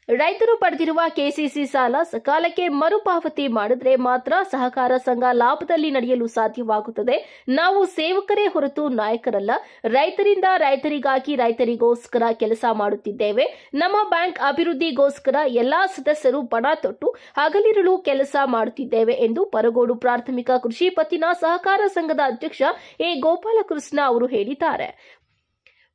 ರೈತರು ಪಡೆದಿರುವ ಕೆಸಿಸಿ ಸಾಲ ಸಕಾಲಕ್ಕೆ ಮರುಪಾವತಿ ಮಾಡಿದ್ರೆ ಮಾತ್ರ ಸಹಕಾರ ಸಂಘ ಲಾಭದಲ್ಲಿ ನಡೆಯಲು ಸಾಧ್ಯವಾಗುತ್ತದೆ. ನಾವು ಸೇವಕರೇ ಹೊರತು ನಾಯಕರಲ್ಲ. ರೈತರಿಂದ ರೈತರಿಗಾಗಿ ರೈತರಿಗೋಸ್ಕರ ಕೆಲಸ ಮಾಡುತ್ತಿದ್ದೇವೆ. ನಮ್ಮ ಬ್ಯಾಂಕ್ ಅಭಿವೃದ್ಧಿಗೋಸ್ಕರ ಎಲ್ಲಾ ಸದಸ್ಯರು ಪಣ ತೊಟ್ಟು ಹಗಲಿರುಳು ಕೆಲಸ ಮಾಡುತ್ತಿದ್ದೇವೆ ಎಂದು ಪರಗೋಡು ಪ್ರಾಥಮಿಕ ಕೃಷಿ ಪತ್ತಿನ ಸಹಕಾರ ಸಂಘದ ಅಧ್ಯಕ್ಷ ಎ ಗೋಪಾಲಕೃಷ್ಣ ಅವರು ಹೇಳಿದ್ದಾರೆ.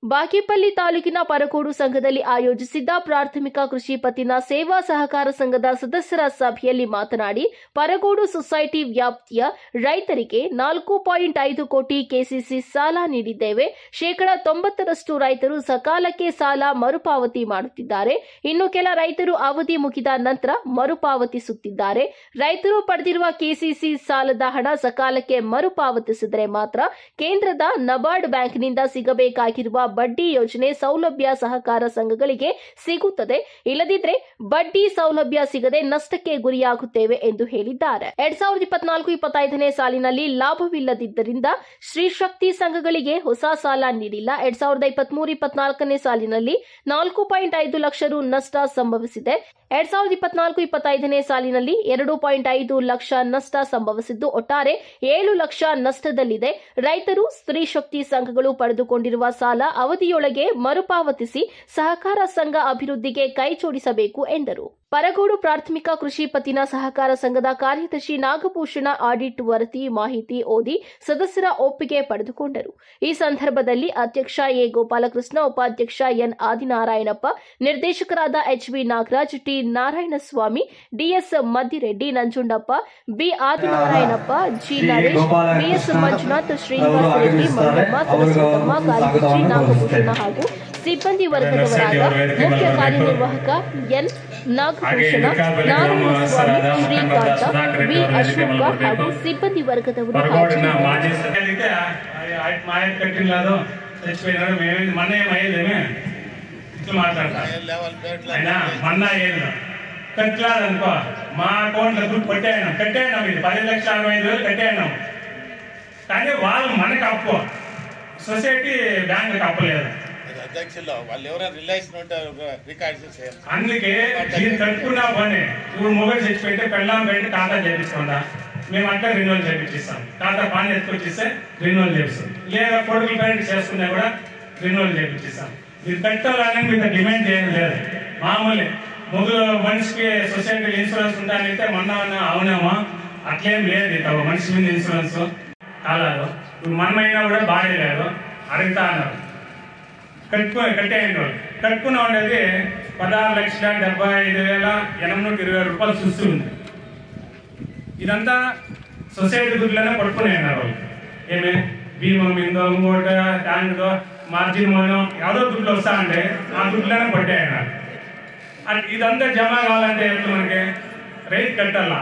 ಬಾಗೇಪಲ್ಲಿ ತಾಲೂಕಿನ ಪರಗೋಡು ಸಂಘದಲ್ಲಿ ಆಯೋಜಿಸಿದ್ದ ಪ್ರಾಥಮಿಕ ಕೃಷಿ ಪತ್ತಿನ ಸೇವಾ ಸಹಕಾರ ಸಂಘದ ಸದಸ್ಯರ ಸಭೆಯಲ್ಲಿ ಮಾತನಾಡಿ, ಪರಗೋಡು ಸೊಸೈಟಿ ವ್ಯಾಪ್ತಿಯ ರೈತರಿಗೆ 4.5 ಕೋಟಿ ಕೆಸಿಸಿ ಸಾಲ ನೀಡಿದ್ದೇವೆ. 90% ರೈತರು ಸಕಾಲಕ್ಕೆ ಸಾಲ ಮರುಪಾವತಿ ಮಾಡುತ್ತಿದ್ದಾರೆ. ಇನ್ನು ಕೆಲ ರೈತರು ಅವಧಿ ಮುಗಿದ ನಂತರ ಮರುಪಾವತಿಸುತ್ತಿದ್ದಾರೆ. ರೈತರು ಪಡೆದಿರುವ ಕೆಸಿಸಿ ಸಾಲದ ಹಣ ಸಕಾಲಕ್ಕೆ ಮರುಪಾವತಿಸಿದರೆ ಮಾತ್ರ ಕೇಂದ್ರದ ನಬಾರ್ಡ್ ಬ್ಯಾಂಕ್ನಿಂದ ಸಿಗಬೇಕಾಗಿರುವ ಬಡ್ಡಿ ಯೋಜನೆ ಸೌಲಭ್ಯ ಸಹಕಾರ ಸಂಘಗಳಿಗೆ ಸಿಗುತ್ತದೆ. ಇಲ್ಲದಿದ್ದರೆ ಬಡ್ಡಿ ಸೌಲಭ್ಯ ಸಿಗದೆ ನಷ್ಟಕ್ಕೆ ಗುರಿಯಾಗುತ್ತೇವೆ ಎಂದು ಹೇಳಿದ್ದಾರೆ. 2024-25ನೇ ಸಾಲಿನಲ್ಲಿ ಲಾಭವಿಲ್ಲದಿದ್ದರಿಂದ ಶ್ರೀಶಕ್ತಿ ಸಂಘಗಳಿಗೆ ಹೊಸ ಸಾಲ ನೀಡಿಲ್ಲ. 2023-24ನೇ ಸಾಲಿನಲ್ಲಿ 4.5 ಲಕ್ಷ ರು ನಷ್ಟ ಸಂಭವಿಸಿದೆ. 2024-25ನೇ ಸಾಲಿನಲ್ಲಿ 2.5 ಲಕ್ಷ ನಷ್ಟ ಸಂಭವಿಸಿದ್ದು ಒಟ್ಟಾರೆ 7 ಲಕ್ಷ ನಷ್ಟದಲ್ಲಿದೆ. ರೈತರು ಸ್ತ್ರೀಶಕ್ತಿ ಸಂಘಗಳು ಪಡೆದುಕೊಂಡಿರುವ ಸಾಲ ಅವಧಿಯೊಳಗೆ ಮರುಪಾವತಿಸಿ ಸಹಕಾರ ಸಂಘ ಅಭಿವೃದ್ಧಿಗೆ ಕೈಜೋಡಿಸಬೇಕು ಎಂದರು. ಪರಗೋಡು ಪ್ರಾಥಮಿಕ ಕೃಷಿ ಪತ್ತಿನ ಸಹಕಾರ ಸಂಘದ ಕಾರ್ಯದರ್ಶಿ ನಾಗಭೂಷಣ ಆಡಿಟ್ ವರದಿ ಮಾಹಿತಿ ಓದಿ ಸದಸ್ಯರ ಒಪ್ಪಿಗೆ ಪಡೆದುಕೊಂಡರು. ಈ ಸಂದರ್ಭದಲ್ಲಿ ಅಧ್ಯಕ್ಷ ಎ ಗೋಪಾಲಕೃಷ್ಣ, ಉಪಾಧ್ಯಕ್ಷ ಎನ್ ಆದಿನಾರಾಯಣಪ್ಪ, ನಿರ್ದೇಶಕರಾದ HV Nagaraj, T Narayanaswamy, DS Maddireddy, Nanjundappa, B Adinarayanappa, G Naresh, BS Manjunath, Srinivasa Reddy, Mangamma, Saraswathamma, ಕಾರ್ಯದರ್ಶಿ ನಾಗಭೂಷಣ ಹಾಗೂ ಸಿಬ್ಬಂದಿ ವರ್ಗದವರಾದ ಮುಖ್ಯ ಕಾರ್ಯನಿರ್ವಾಹಕ ಎನ್ ನಾಗಭೂಷಣ, ನಾರಾಯಣಸ್ವಾಮಿ, ಶ್ರೀಕಾಂತ, ವಿ ಅಶೋಕ ಹಾಗೂ ಸಿಬ್ಬಂದಿ ವರ್ಗದವರು కట్టలేదనుకో మా అకౌంట్లో దుడ్డు కట్టాను 10 లక్షల 65,000 కట్టాను. కానీ వాళ్ళు మనకు అప్పు, సొసైటీ బ్యాంకుకి అప్పలేదు. అధ్యక్షులు వాళ్ళు ఎవరైనా రిలేషన్ ఉంటే రికార్డ్ చేయాలి. అందుకే దీన్ని కట్టుకున్నా పని. ఇప్పుడు మొబైల్ చచ్చిపోయింటే పెళ్ళాం పెట్టి ఖాతా చేపించుకుంటా, మేము అట్లా రెన్యువల్ చేపించిస్తాం. ఖాతా పాన్ ఎత్తుకొచ్చిస్తే రెన్యువల్ చేపిస్తాం. లేదా కొడుకుల పేరెంట్ చేసుకున్నా కూడా రెన్యువల్ చేపించిస్తాం. మీరు పెట్టాలని మీద డిమాండ్ చేయడం లేదు. మామూలు మొదలు మనిషికి సొసైటీ ఇన్సూరెన్స్ ఉంటానంటే మొన్న అవునేమో అట్లేం లేదు. ఇక మనిషి మీద ఇన్సూరెన్స్ కాలేదు. ఇప్పుడు మనమైనా కూడా బాడీ లేదు, అడుగుతా అన్నారు. కట్టేయండి. కట్టుకున్న ఉండేది 16,75,820 రూపాయలు చూస్తూ ఉంది. ఇదంతా సొసైటీ దుడ్లోనే పట్టుకునే వాళ్ళు. ఏమే భీమం ఇందో ఇంకోటి ట్యాంక్తో మార్జిన్ మనం ఏదో దుడ్లు వస్తా అంటే ఆ దుడ్లోనే పట్టేయన్నారు. ఇదంతా జమ కావాలంటే మనకి రైతు కట్టాలా,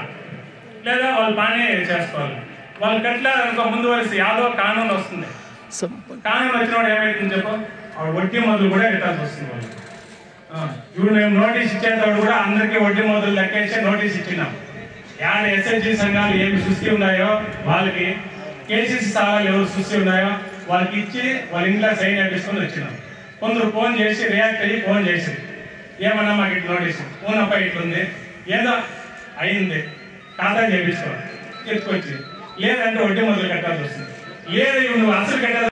లేదా వాళ్ళు పని చేసుకోవాలి. వాళ్ళు కట్టలేదనుకో ముందు వయసు యాదో కానూన్ వస్తుంది. కానూన్ వచ్చినప్పుడు ఏమైతుంది చెప్పు, వడ్డీ మొదలు కూడా కట్టాల్సి వస్తుంది వాళ్ళు. ఇప్పుడు మేము నోటీస్ ఇచ్చేటప్పుడు కూడా అందరికీ వడ్డీ మొదలు లెక్కేసి నోటీస్ ఇచ్చినాం. యాడ ఎస్హెచ్జి సంఘాలు ఏమి సృష్టి ఉన్నాయో వాళ్ళకి, కేసీసీ సాలాలు ఎవరు సృష్టి ఉన్నాయో వాళ్ళకి ఇచ్చి వాళ్ళ ఇంట్లో సైన్ చేపించుకొని వచ్చినాం. కొందరు ఫోన్ చేసి రియాక్ట్ అయ్యి ఫోన్ చేసి ఏమన్నా మాకు ఇట్లా నోటీసు ఊనప్ప ఇట్లుంది, ఏదో అయింది, ఖాతా చేపించుకో చెప్పుకొచ్చి, లేదంటే వడ్డీ మొదలు కట్టాల్సి వస్తుంది. లేదు నువ్వు అసలు కట్టేది